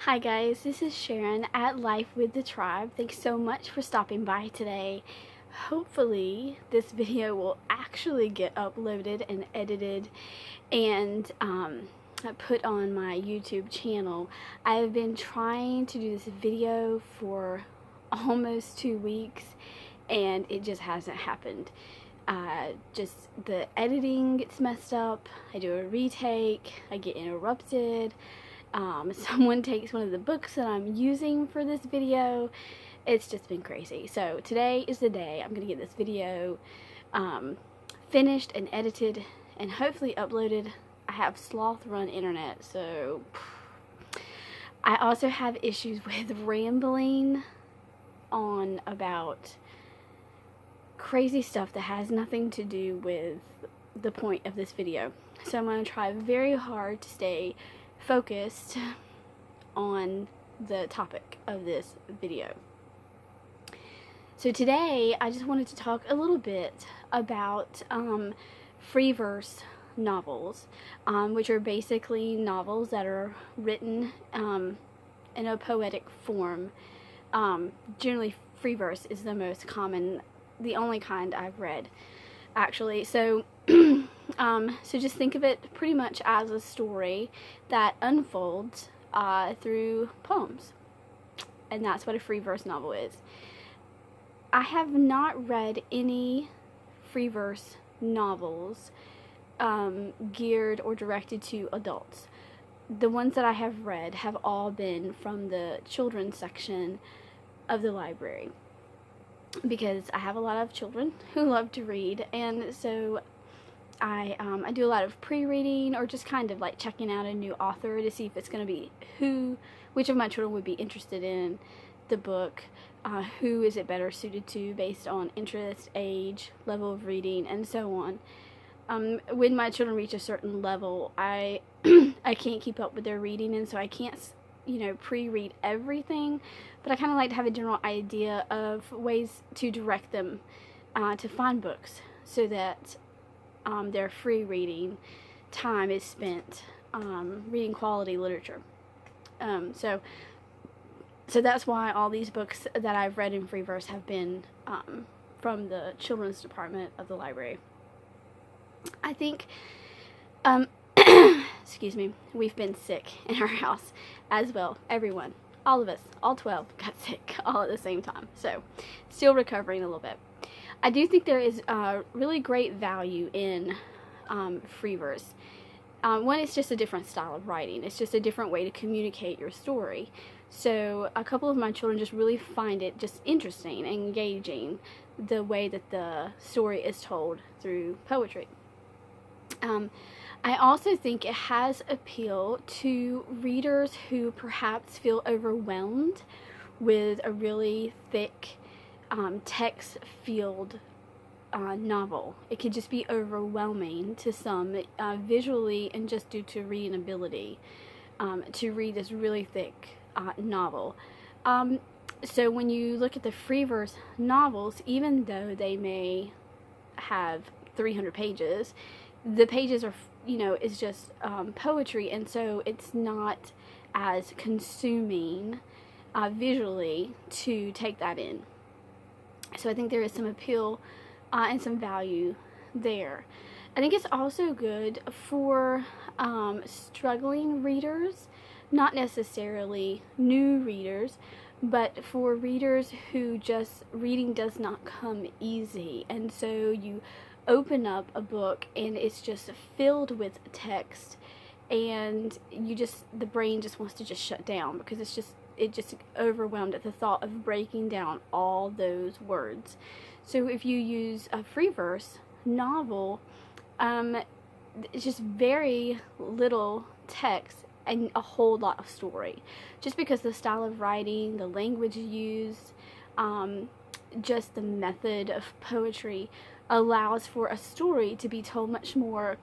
Hi guys, this is Sharon at Life with the Tribe. Thanks so much for stopping by today. Hopefully this video will actually get uploaded and edited and put on my YouTube channel. I've been trying to do this video for almost 2 weeks and it just hasn't happened. Just the editing gets messed up, I do a retake, I get interrupted. Someone takes one of the books that I'm using for this video. It's just been crazy. So today is the day I'm going to get this video finished and edited and hopefully uploaded. I have sloth run internet, so I also have issues with rambling on about crazy stuff that has nothing to do with the point of this video. So I'm going to try very hard to stay focused on the topic of this video. So today I just wanted to talk a little bit about free verse novels, which are basically novels that are written in a poetic form. Generally free verse is the most common, the only kind I've read actually. So so just think of it pretty much as a story that unfolds through poems, and that's what a free verse novel is. I have not read any free verse novels geared or directed to adults. The ones that I have read have all been from the children's section of the library, because I have a lot of children who love to read, and so I do a lot of pre-reading or just kind of like checking out a new author to see if it's going to be which of my children would be interested in the book, who is it better suited to based on interest, age, level of reading, and so on. When my children reach a certain level, I can't keep up with their reading, and so I can't pre-read everything, but I kind of like to have a general idea of ways to direct them to find books so that their free reading time is spent reading quality literature. So that's why all these books that I've read in free verse have been from the children's department of the library. I think excuse me, we've been sick in our house as well. Everyone, all of us, all 12 got sick all at the same time. So still recovering a little bit. I do think there is really great value in free verse. One, it's just a different style of writing. It's just a different way to communicate your story. So a couple of my children just really find it just interesting and engaging, the way that the story is told through poetry. I also think it has appeal to readers who perhaps feel overwhelmed with a really thick text-filled novel. It could just be overwhelming to some visually and just due to reading ability to read this really thick novel. So when you look at the free verse novels, even though they may have 300 pages, the pages are, is just poetry, and so it's not as consuming visually to take that in. So I think there is some appeal and some value there. I think it's also good for struggling readers, not necessarily new readers, but for readers who just reading does not come easy, and so you open up a book and it's just filled with text, and the brain just wants to just shut down because it just overwhelmed at the thought of breaking down all those words. So if you use a free verse novel, it's just very little text and a whole lot of story, just because the style of writing, the language used, just the method of poetry allows for a story to be told much more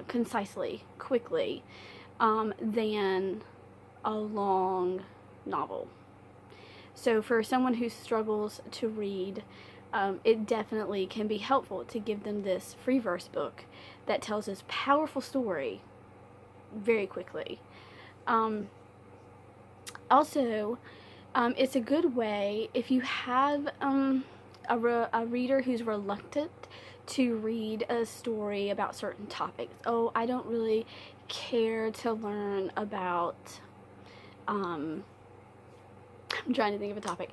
concisely, quickly, than a long novel. So for someone who struggles to read, it definitely can be helpful to give them this free verse book that tells this powerful story very quickly. Also, it's a good way if you have a reader who's reluctant to read a story about certain topics. Oh, I don't really care to learn about, I'm trying to think of a topic.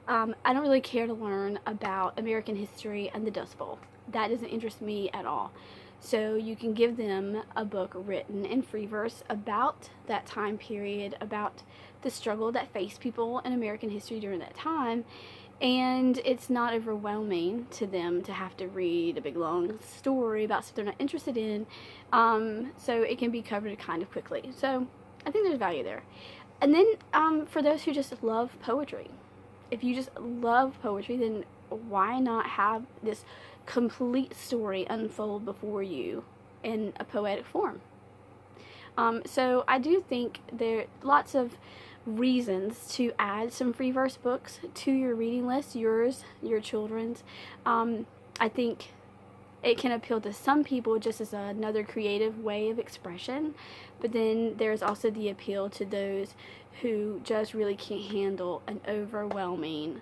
I don't really care to learn about American history and the Dust Bowl. That doesn't interest me at all. So you can give them a book written in free verse about that time period, about the struggle that faced people in American history during that time, and it's not overwhelming to them to have to read a big long story about stuff they're not interested in, so it can be covered kind of quickly. So I think there's value there. And then for those who just love poetry, if you just love poetry, then why not have this complete story unfold before you in a poetic form? So I do think there are lots of reasons to add some free verse books to your reading list, yours, your children's. I think it can appeal to some people just as another creative way of expression, but then there's also the appeal to those who just really can't handle an overwhelming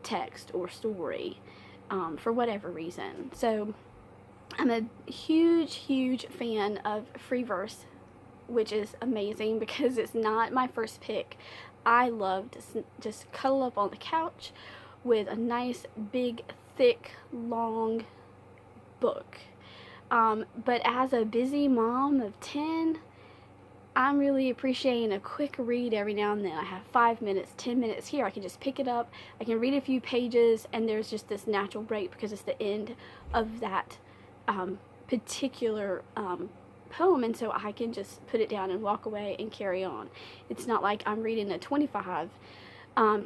text or story for whatever reason. So I'm a huge fan of free verse, which is amazing because it's not my first pick. I love to just cuddle up on the couch with a nice big thick long book, but as a busy mom of 10, I'm really appreciating a quick read every now and then. I have 5 minutes, 10 minutes here. I can just pick it up, I can read a few pages, and there's just this natural break because it's the end of that particular poem, and so I can just put it down and walk away and carry on. It's not like I'm reading a 25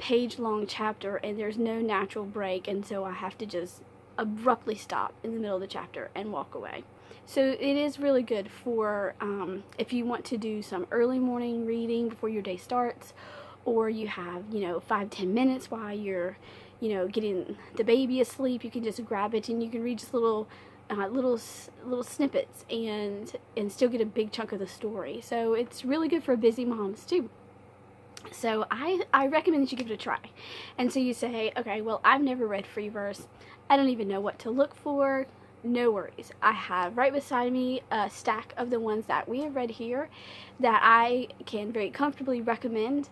page long chapter and there's no natural break, and so I have to just abruptly stop in the middle of the chapter and walk away. So it is really good for if you want to do some early morning reading before your day starts, or you have 5-10 minutes while you're getting the baby asleep. You can just grab it and you can read just little snippets and still get a big chunk of the story. So it's really good for busy moms too. So I recommend that you give it a try. And so you say, okay, well, I've never read free verse. I don't even know what to look for. No worries. I have right beside me a stack of the ones that we have read here that I can very comfortably recommend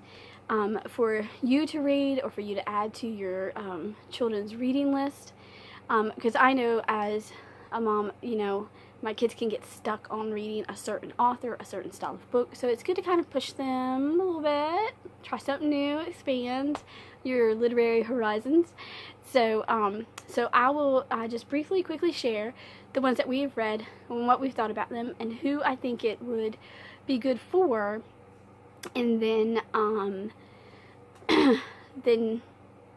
for you to read or for you to add to your children's reading list. Because I know as a mom, my kids can get stuck on reading a certain author, a certain style of book. So it's good to kind of push them a little bit, try something new, expand your literary horizons. So I will just quickly share the ones that we have read and what we've thought about them and who I think it would be good for, and then then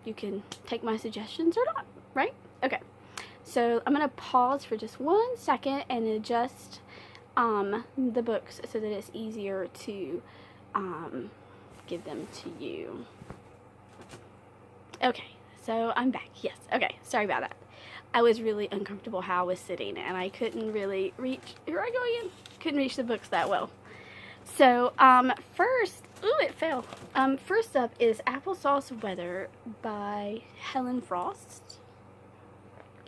you can take my suggestions or not, right? Okay. So I'm going to pause for just 1 second and adjust the books so that it's easier to give them to you. Okay, so I'm back. Yes, okay, sorry about that. I was really uncomfortable how I was sitting and I couldn't really reach, here I go again, couldn't reach the books that well. So first, ooh, it fell. First up is Applesauce Weather by Helen Frost.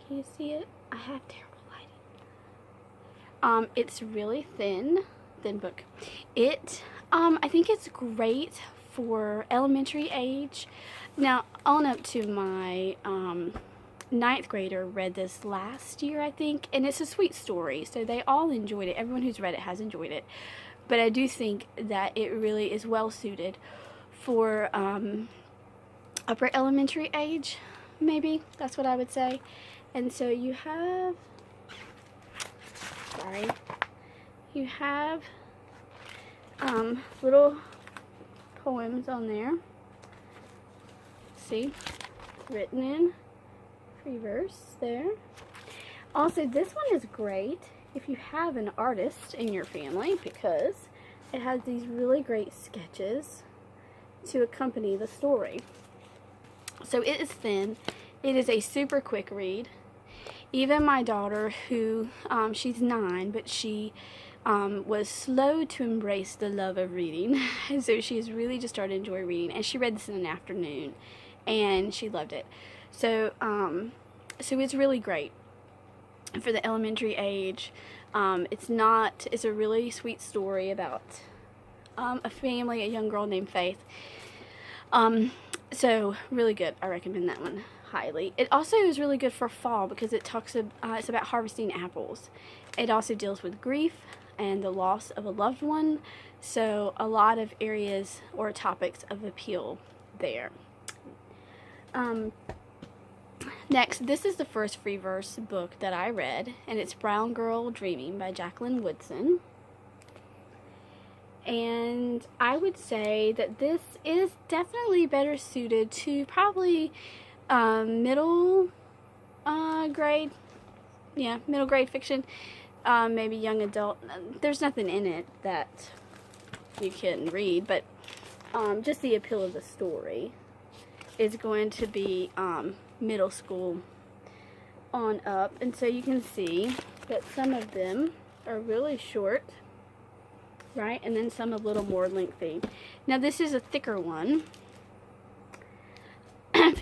Can you see it? I have terrible lighting. It's really thin book. I think it's great for elementary age. Now, on up to my 9th grader read this last year, I think, and it's a sweet story, so they all enjoyed it. Everyone who's read it has enjoyed it, but I do think that it really is well suited for upper elementary age, maybe, that's what I would say. And so you have little poems on there, see, written in free verse there. Also, this one is great if you have an artist in your family because it has these really great sketches to accompany the story. So it is thin. It is a super quick read. Even my daughter, who she's 9, but she was slow to embrace the love of reading. And so she's really just started to enjoy reading. And she read this in an afternoon, and she loved it. So, so it's really great for the elementary age. It's a really sweet story about a family, a young girl named Faith. So really good. I recommend that one highly. It also is really good for fall because it's about harvesting apples. It also deals with grief and the loss of a loved one. So a lot of areas or topics of appeal there. Next, this is the first free verse book that I read, and it's Brown Girl Dreaming by Jacqueline Woodson. And I would say that this is definitely better suited to probably middle grade fiction, maybe young adult. There's nothing in it that you can read, but just the appeal of the story is going to be middle school on up. And so you can see that some of them are really short, right? And then some a little more lengthy. Now this is a thicker one.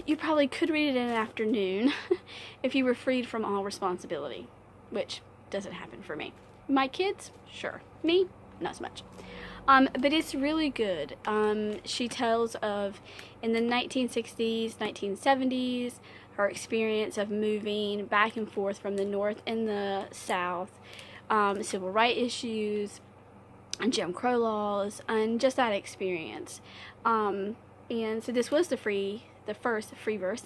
You probably could read it in an afternoon if you were freed from all responsibility, which doesn't happen for me. My kids, sure. Me, not so much. But it's really good. She tells of, in the 1960s, 1970s, her experience of moving back and forth from the North and the South, civil rights issues, and Jim Crow laws, and just that experience. And so this was the first free verse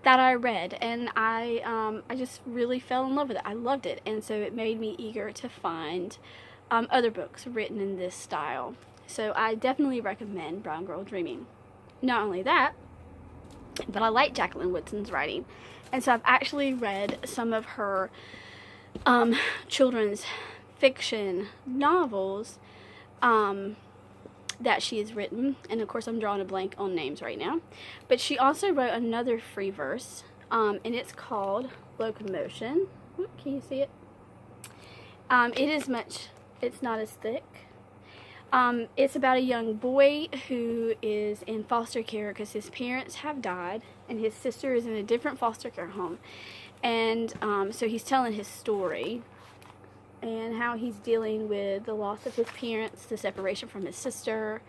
that I read, and I just really fell in love with it. I loved it, and so it made me eager to find other books written in this style. So I definitely recommend Brown Girl Dreaming. Not only that, but I like Jacqueline Woodson's writing, and so I've actually read some of her children's fiction novels that she has written, and of course I'm drawing a blank on names right now, but she also wrote another free verse, and it's called Locomotion. Can you see it? It's not as thick. It's about a young boy who is in foster care because his parents have died, and his sister is in a different foster care home, and so he's telling his story and how he's dealing with the loss of his parents, the separation from his sister,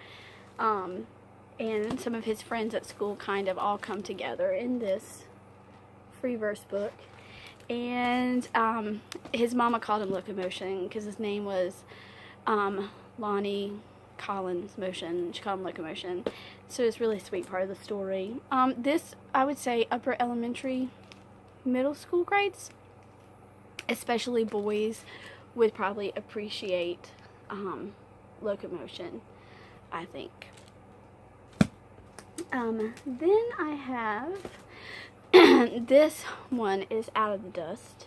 and some of his friends at school kind of all come together in this free verse book. And his mama called him Locomotion because his name was Lonnie Collins Motion. She called him Locomotion. So it's really a sweet part of the story. This, I would say, upper elementary, middle school grades, especially boys, would probably appreciate Locomotion, I think. Then I have this one is Out of the Dust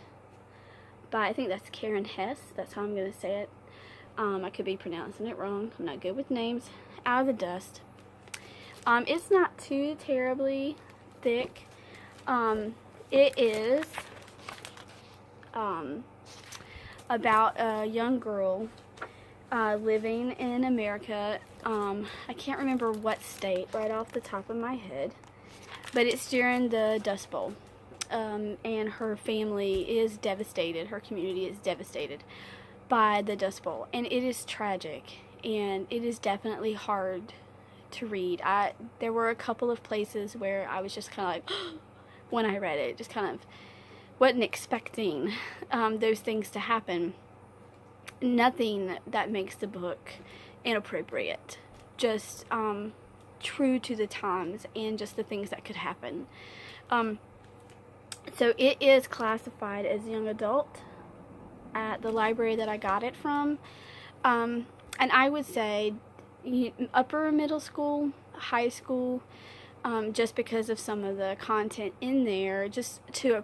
by, I think that's Karen Hess. That's how I'm going to say it. I could be pronouncing it wrong. I'm not good with names. Out of the Dust. It's not too terribly thick. It is about a young girl living in America. I can't remember what state right off the top of my head, but it's during the Dust Bowl, and her family is devastated. Her community is devastated by the Dust Bowl, and it is tragic, and it is definitely hard to read. There were a couple of places where I was just kind of like, when I read it, just kind of wasn't expecting those things to happen. Nothing that makes the book inappropriate, just true to the times and just the things that could happen. So it is classified as young adult at the library that I got it from, and I would say upper middle school, high school, just because of some of the content in there, just to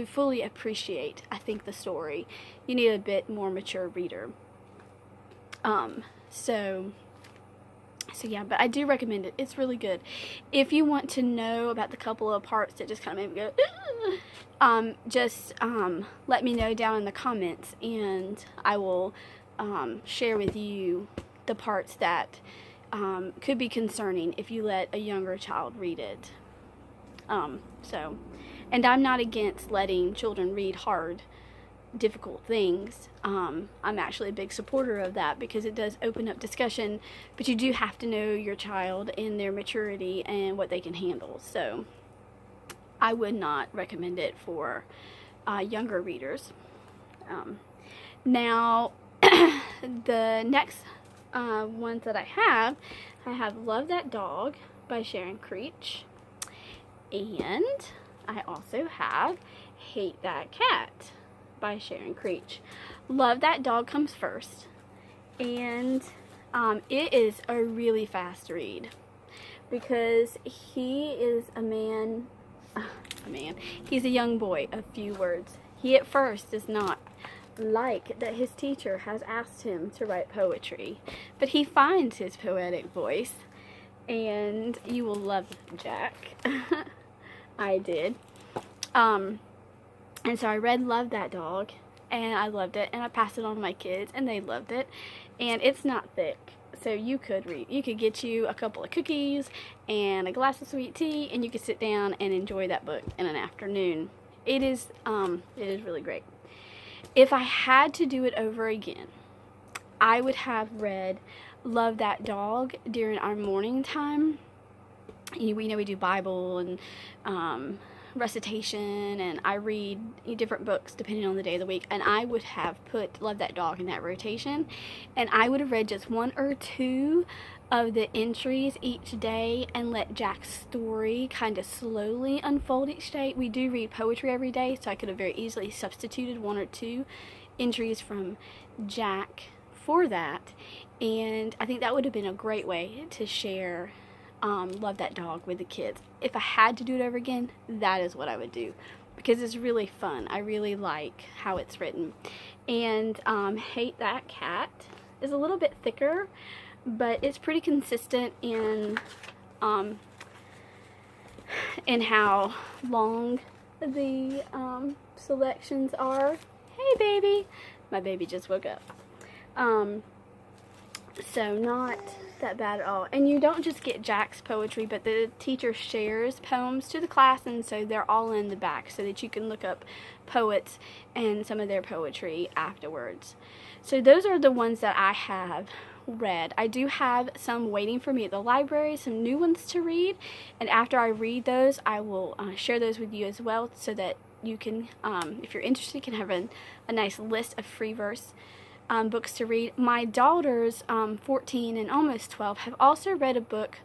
fully appreciate, I think, the story, you need a bit more mature reader. So yeah, but I do recommend it. It's really good. If you want to know about the couple of parts that just kind of made me go, just let me know down in the comments, and I will share with you the parts that could be concerning if you let a younger child read it. And I'm not against letting children read hard, difficult things. I'm actually a big supporter of that because it does open up discussion, but you do have to know your child and their maturity and what they can handle. So I would not recommend it for younger readers. Now, the next ones that I have Love That Dog by Sharon Creech, and I also have Hate That Cat by Sharon Creech. Love That Dog comes first, and it is a really fast read because he is he's a young boy of few words. He at first does not like that his teacher has asked him to write poetry, but he finds his poetic voice, and you will love Jack. I did. And so I read Love That Dog, and I loved it, and I passed it on to my kids, and they loved it. And it's not thick, so you could read. You could get you a couple of cookies and a glass of sweet tea, and you could sit down and enjoy that book in an afternoon. It is really great. If I had to do it over again, I would have read Love That Dog during our morning time. We know we do Bible and recitation, and I read different books depending on the day of the week, and I would have put Love That Dog in that rotation, and I would have read just one or two of the entries each day and let Jack's story kind of slowly unfold each day. We do read poetry every day, so I could have very easily substituted one or two entries from Jack for that, and I think that would have been a great way to share Love That Dog with the kids. If I had to do it over again, that is what I would do because it's really fun. I really like how it's written. And Hate That Cat is a little bit thicker, but it's pretty consistent in how long the selections are. Hey baby! My baby just woke up. So not that bad at all. And you don't just get Jack's poetry, but the teacher shares poems to the class, and so they're all in the back so that you can look up poets and some of their poetry afterwards. So those are the ones that I have read. I do have some waiting for me at the library, some new ones to read, and after I read those, I will share those with you as well so that you can, if you're interested, can have a nice list of free verse books to read. My daughters, 14 and almost 12, have also read a book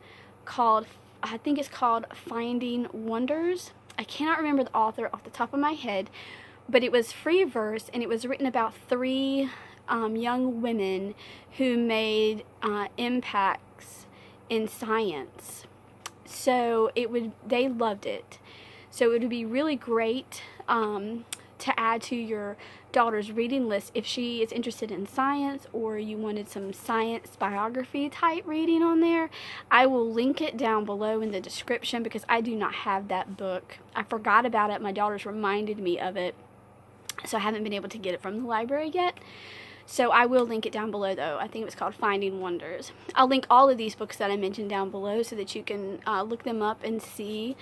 called, I think it's called Finding Wonders. I cannot remember the author off the top of my head, but it was free verse, and it was written about three young women who made impacts in science. So they loved it. So it would be really great to add to your daughter's reading list if she is interested in science, or you wanted some science biography type reading on there. I will link it down below in the description because I do not have that book. I forgot about it. My daughters reminded me of it, so I haven't been able to get it from the library yet. So I will link it down below though. I think it was called Finding Wonders. I'll link all of these books that I mentioned down below so that you can look them up and see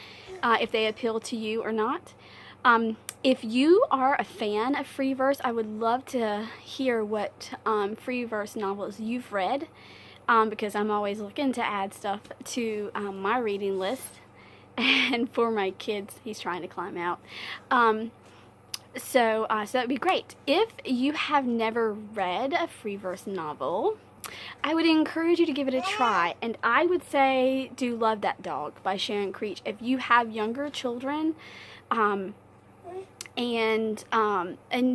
if they appeal to you or not. If you are a fan of free verse, I would love to hear what free verse novels you've read, because I'm always looking to add stuff to my reading list. And for my kids, he's trying to climb out. So that would be great. If you have never read a free verse novel, I would encourage you to give it a try, and I would say do Love That Dog by Sharon Creech. If you have younger children, and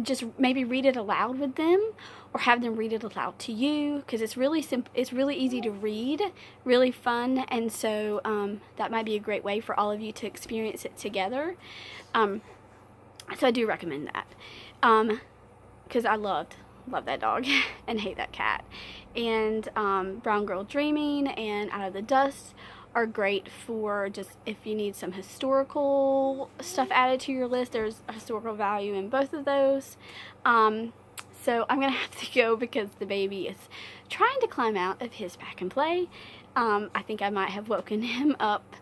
just maybe read it aloud with them, or have them read it aloud to you, because it's really simple. It's really easy to read, really fun, and so that might be a great way for all of you to experience it together. So I do recommend that, because I Love That Dog and Hate That Cat, and Brown Girl Dreaming and Out of the Dust are great for just if you need some historical stuff added to your list. There's a historical value in both of those. So I'm gonna have to go because the baby is trying to climb out of his pack and play. I think I might have woken him up.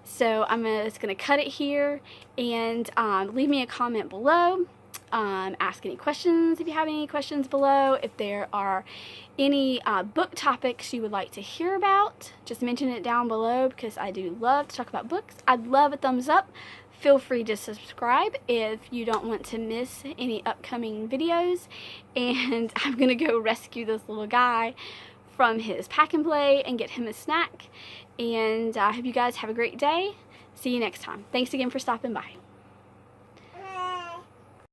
So I'm just gonna cut it here, and leave me a comment below. Ask any questions if you have any questions below. If there are any book topics you would like to hear about, just mention it down below because I do love to talk about books. I'd love a thumbs up. Feel free to subscribe if you don't want to miss any upcoming videos. And I'm gonna go rescue this little guy from his pack and play and get him a snack. And I hope you guys have a great day. See you next time. Thanks again for stopping by.